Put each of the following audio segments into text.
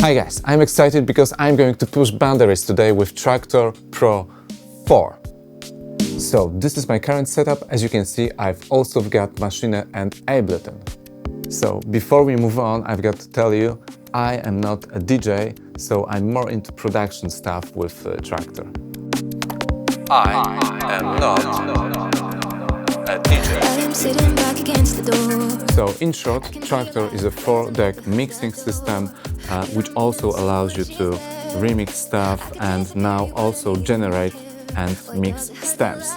Hi guys, I'm excited because I'm going to push boundaries today with Traktor Pro 4. So this is my current setup. As you can see, I've also got machine and Ableton. So before we move on, I've got to tell you, I am not a DJ, so I'm more into production stuff with Traktor. I am not a DJ. So in short, Traktor is a 4-deck mixing system which also allows you to remix stuff and now also generate and mix stems.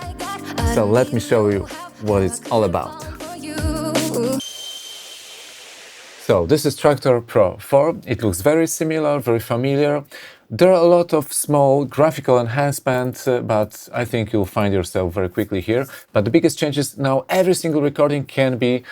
So let me show you what it's all about. So this is Traktor Pro 4. It looks very similar, very familiar. There are a lot of small graphical enhancements, but I think you'll find yourself very quickly here. But the biggest change is now every single recording can be,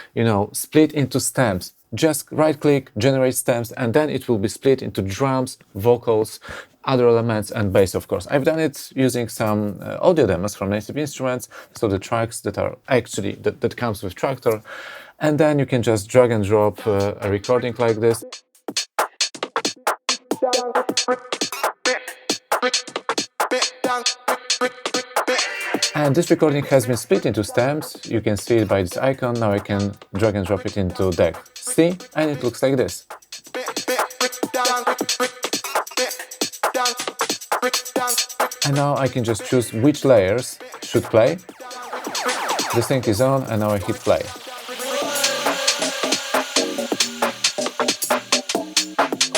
split into stems. Just right-click, generate stems, and then it will be split into drums, vocals, other elements, and bass, of course. I've done it using some audio demos from Native Instruments, so the tracks that are actually, that comes with Traktor. And then you can just drag and drop a recording like this. And this recording has been split into stems. You can see it by this icon. Now I can drag and drop it into deck C, and it looks like this. And now I can just choose which layers should play. The sync is on, and now I hit play.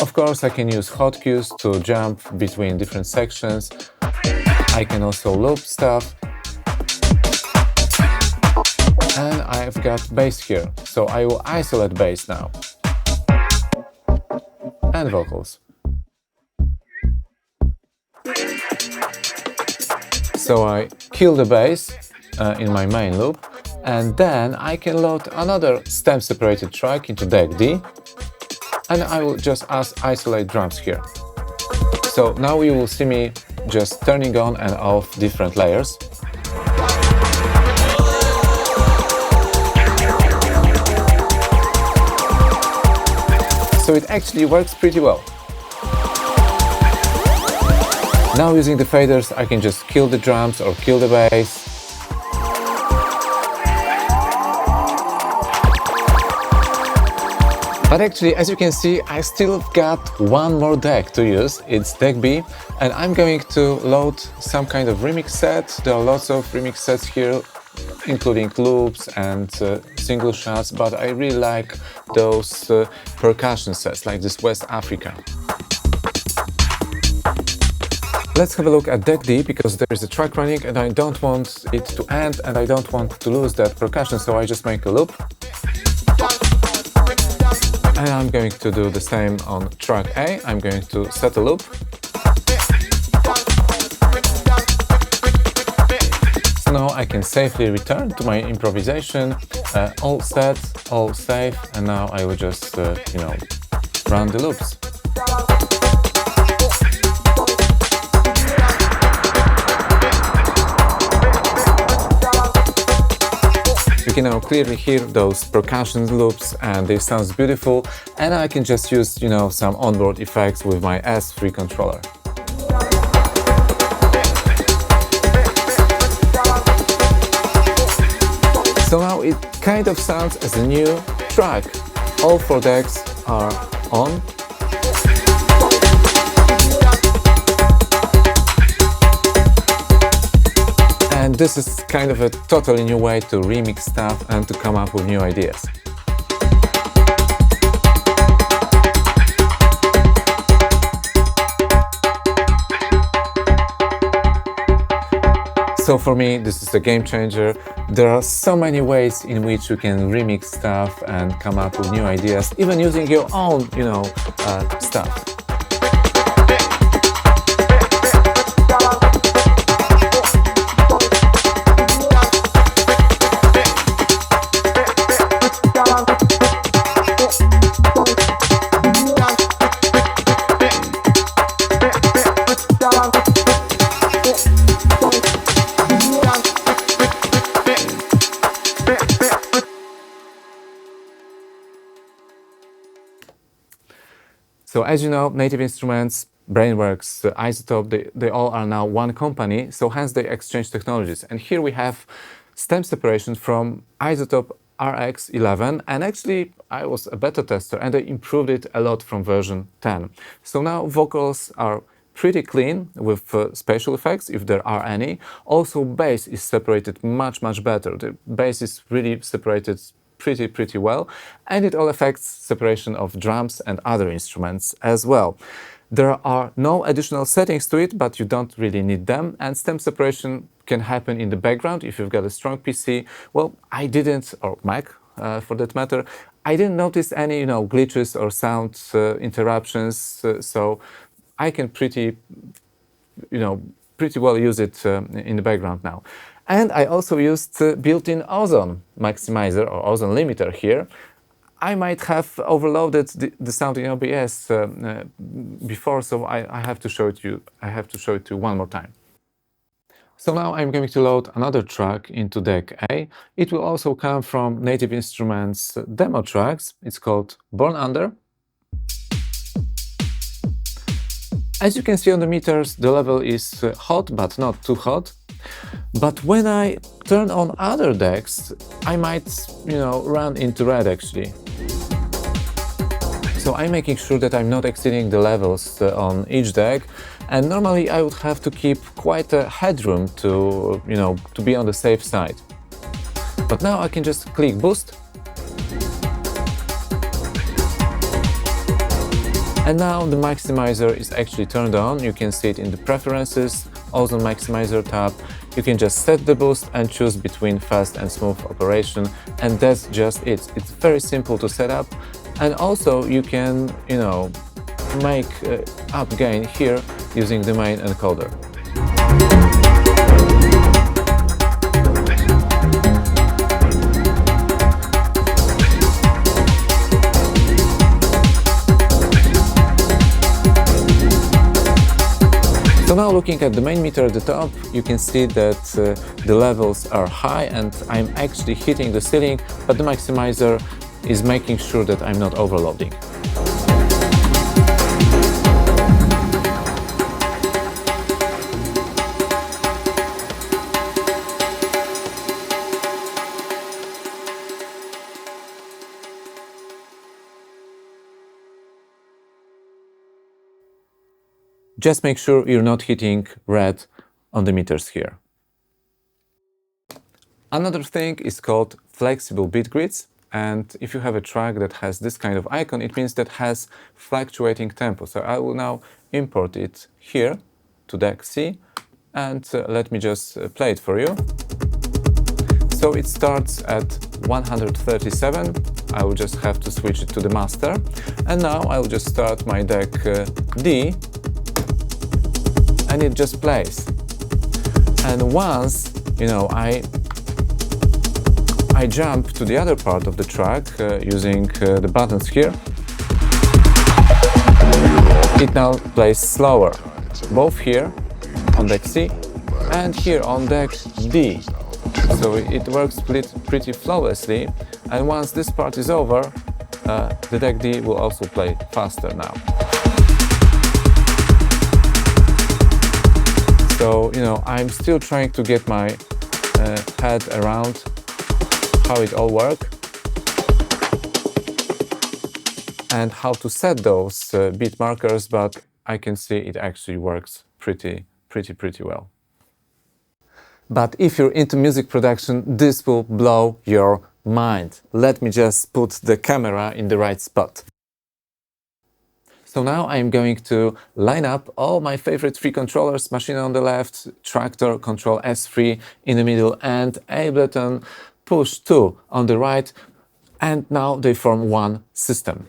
Of course, I can use hotkeys to jump between different sections. I can also loop stuff. And I've got bass here, so I will isolate bass now. And vocals. So I kill the bass in my main loop, and then I can load another stem-separated track into deck D. And I will just isolate drums here. So now you will see me just turning on and off different layers. So it actually works pretty well. Now using the faders, I can just kill the drums or kill the bass. But actually, as you can see, I still got one more deck to use. It's deck B, and I'm going to load some kind of remix set. There are lots of remix sets here, including loops and single shots, but I really like those percussion sets, like this West Africa. Let's have a look at deck D, because there is a track running and I don't want it to end and I don't want to lose that percussion, so I just make a loop. And I'm going to do the same on track A. I'm going to set a loop. So now I can safely return to my improvisation. All set, all safe, and now I will just, run the loops. You can now clearly hear those percussion loops, and they sound beautiful, and I can just use, some onboard effects with my S3 controller. So now it kind of sounds as a new track. All 4 decks are on. And this is kind of a totally new way to remix stuff and to come up with new ideas. So for me, this is a game changer. There are so many ways in which you can remix stuff and come up with new ideas, even using your own, stuff. So as you know, Native Instruments, Brainworks, Isotope, they all are now one company, so hence they exchange technologies. And here we have stem separation from Isotope RX11, and actually I was a beta tester and I improved it a lot from version 10. So now vocals are pretty clean with spatial effects, if there are any. Also bass is separated much better. The bass is really separated pretty well, and it all affects separation of drums and other instruments as well. There are no additional settings to it, but you don't really need them, and stem separation can happen in the background if you've got a strong PC. Well, I didn't, or Mac for that matter, I didn't notice any glitches or sound interruptions, so I can pretty well use it in the background now. And I also used built-in OZone Maximizer or OZone limiter here. I might have overloaded the sound in OBS before, so I have to show it to you. I have to show it to you one more time. So now I'm going to load another track into deck A. It will also come from Native Instruments demo tracks. It's called Born Under. As you can see on the meters, the level is hot, but not too hot. But when I turn on other decks, I might, run into red actually. So I'm making sure that I'm not exceeding the levels on each deck. And normally I would have to keep quite a headroom to, to be on the safe side. But now I can just click boost. And now the maximizer is actually turned on. You can see it in the preferences, OZone Maximizer tab. You can just set the boost and choose between fast and smooth operation, and that's just it. It's very simple to set up, and also you can, make up gain here using the main encoder. So now looking at the main meter at the top, you can see that the levels are high and I'm actually hitting the ceiling, but the maximizer is making sure that I'm not overloading. Just make sure you're not hitting red on the meters here. Another thing is called flexible Beatgrids, and if you have a track that has this kind of icon, it means that has fluctuating tempo. So I will now import it here to deck C, and let me just play it for you. So it starts at 137. I will just have to switch it to the master, and now I will just start my deck D, and it just plays. And once, I jump to the other part of the track using the buttons here, it now plays slower, both here on deck C and here on deck D. So it works pretty flawlessly, and once this part is over, the deck D will also play faster now. So, I'm still trying to get my head around how it all works and how to set those beat markers, but I can see it actually works pretty well. But if you're into music production, this will blow your mind. Let me just put the camera in the right spot. So now I'm going to line up all my favorite three controllers, machine on the left, Traktor Control S3 in the middle, and Ableton Push 2 on the right, and now they form one system.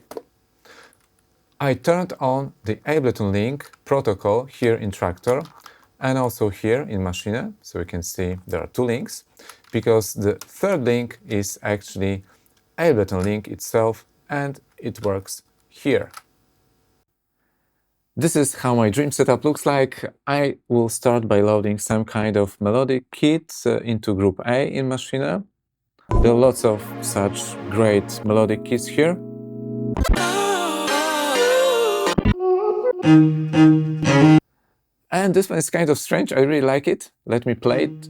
I turned on the Ableton link protocol here in Traktor and also here in Machine, so you can see there are two links, because the third link is actually Ableton link itself, and it works here. This is how my dream setup looks like. I will start by loading some kind of melodic kit into group A in Machine. There are lots of such great melodic kits here. And this one is kind of strange, I really like it. Let me play it.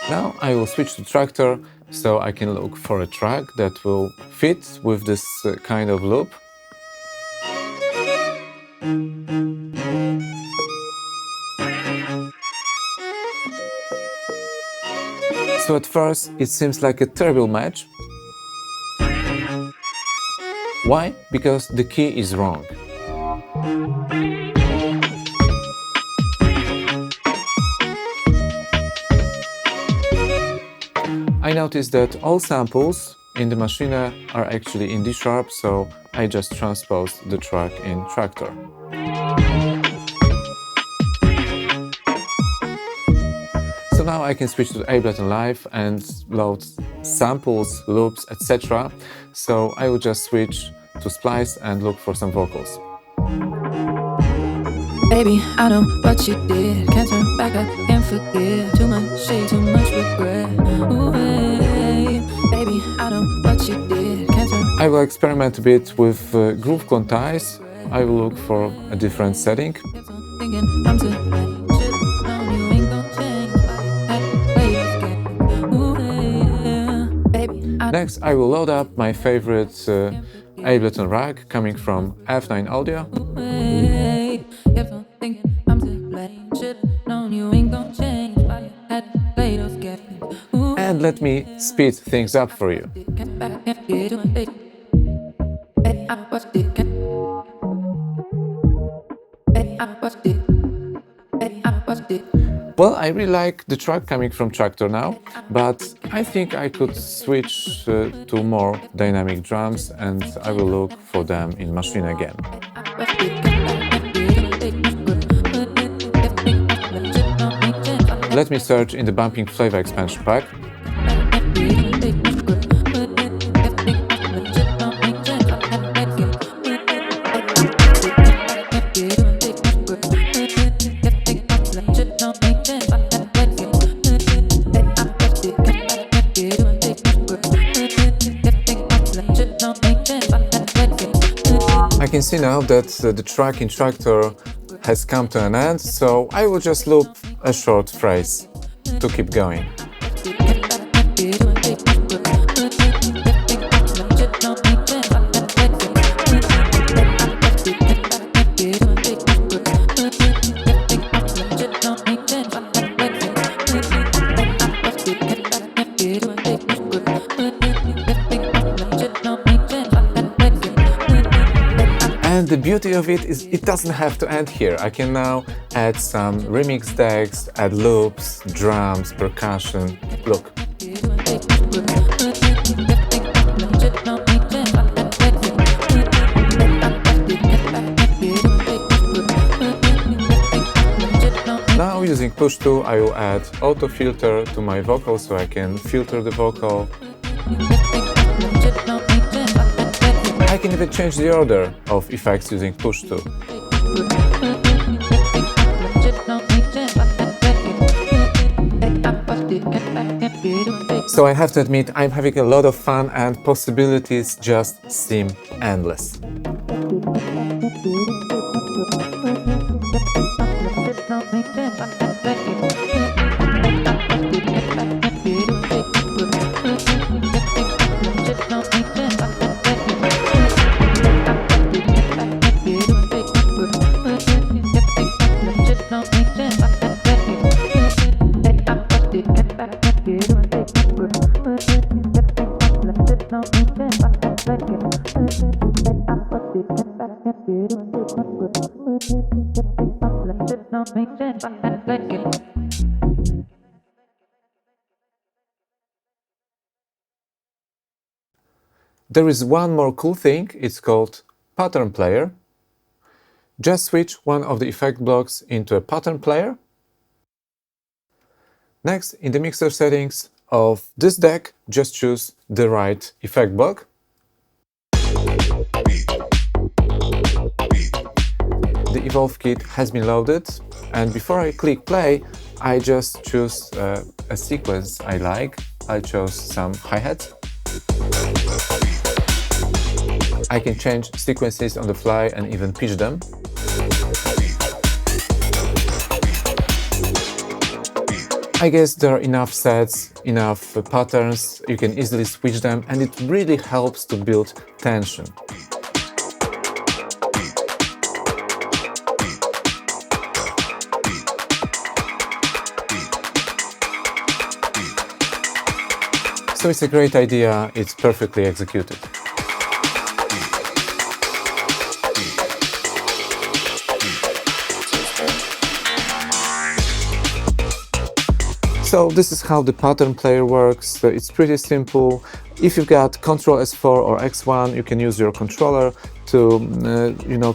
Now I will switch to Traktor, so I can look for a track that will fit with this kind of loop. So at first it seems like a terrible match. Why? Because the key is wrong. I noticed that all samples in the machine are actually in D sharp, so I just transposed the track in Traktor. So now I can switch to Ableton Live and load samples, loops, etc. So I will just switch to Splice and look for some vocals. Baby, I know what you did. Can't turn back, I can't forgive. Too much shade, too much regret. Ooh, hey. Baby, I know what you did. Can't turn. I will experiment a bit with groove quantize. I will look for a different setting. Thinking I'm too late. Should've known you ain't gon' change. Play this game. Ooh, yeah. Baby, Next, I will load up my favorite Ableton rack coming from F9 Audio. And let me speed things up for you. Well, I really like the track coming from Traktor now, but I think I could switch to more dynamic drums, and I will look for them in Machine again. Let me search in the bumping flavor expansion pack. I can see now that the track in Traktor has come to an end, so I will just loop a short phrase to keep going. And the beauty of it is it doesn't have to end here. I can now add some remix decks, add loops, drums, percussion. Look. Now using Push 2, I will add auto filter to my vocal so I can filter the vocal. I can even change the order of effects using Push 2. So I have to admit, I'm having a lot of fun and possibilities just seem endless. There is one more cool thing, it's called Pattern Player. Just switch one of the effect blocks into a pattern player. Next, in the mixer settings of this deck, just choose the right effect block. The Evolve kit has been loaded, and before I click play, I just choose a sequence I like. I chose some hi-hats. I can change sequences on the fly and even pitch them. I guess there are enough sets, enough patterns, you can easily switch them, and it really helps to build tension. So it's a great idea, it's perfectly executed. So this is how the pattern player works. It's pretty simple. If you've got Ctrl S4 or X1, you can use your controller to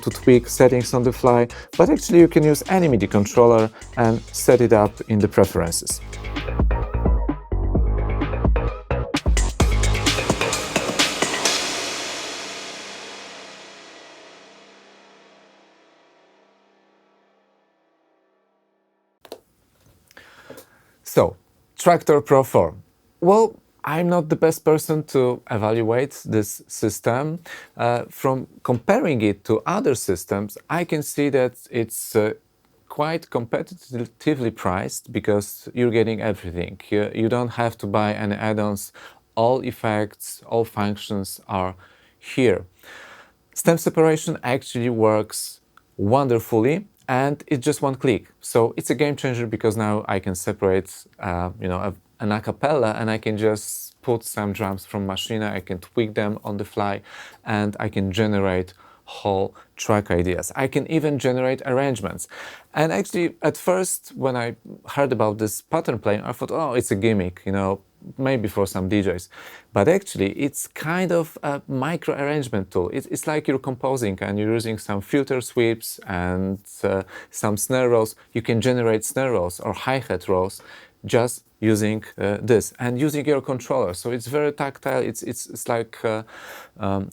to tweak settings on the fly, but actually you can use any MIDI controller and set it up in the preferences. So, Traktor Pro 4. Well, I'm not the best person to evaluate this system. From comparing it to other systems, I can see that it's quite competitively priced because you're getting everything. You don't have to buy any add-ons. All effects, all functions are here. Stem separation actually works wonderfully, and it's just one click. So it's a game changer because now I can separate, an a cappella, and I can just put some drums from Machina, I can tweak them on the fly, and I can generate whole track ideas. I can even generate arrangements. And actually, at first, when I heard about this pattern playing, I thought, oh, it's a gimmick, maybe for some DJs. But actually, it's kind of a micro arrangement tool. It's like you're composing and you're using some filter sweeps and some snare rolls. You can generate snare rolls or hi-hat rolls just using this and using your controller. So it's very tactile. It's like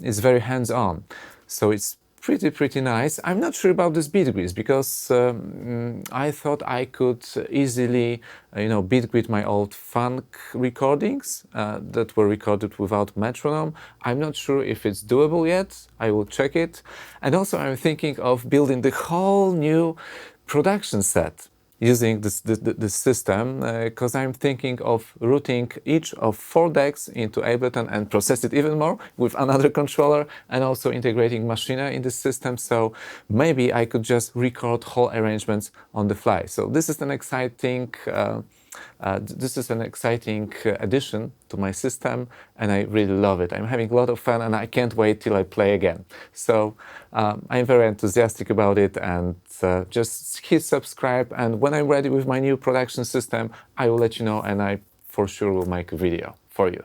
it's very hands-on. So it's pretty nice. I'm not sure about this Beatgrids because I thought I could easily, Beatgrid my old funk recordings that were recorded without metronome. I'm not sure if it's doable yet. I will check it. And also I'm thinking of building the whole new production set using this system, because I'm thinking of routing each of 4 decks into Ableton and process it even more with another controller, and also integrating Machina in this system, so maybe I could just record whole arrangements on the fly. So this is an exciting addition to my system, and I really love it. I'm having a lot of fun, and I can't wait till I play again. So I'm very enthusiastic about it, and just hit subscribe, and when I'm ready with my new production system, I will let you know, and I for sure will make a video for you.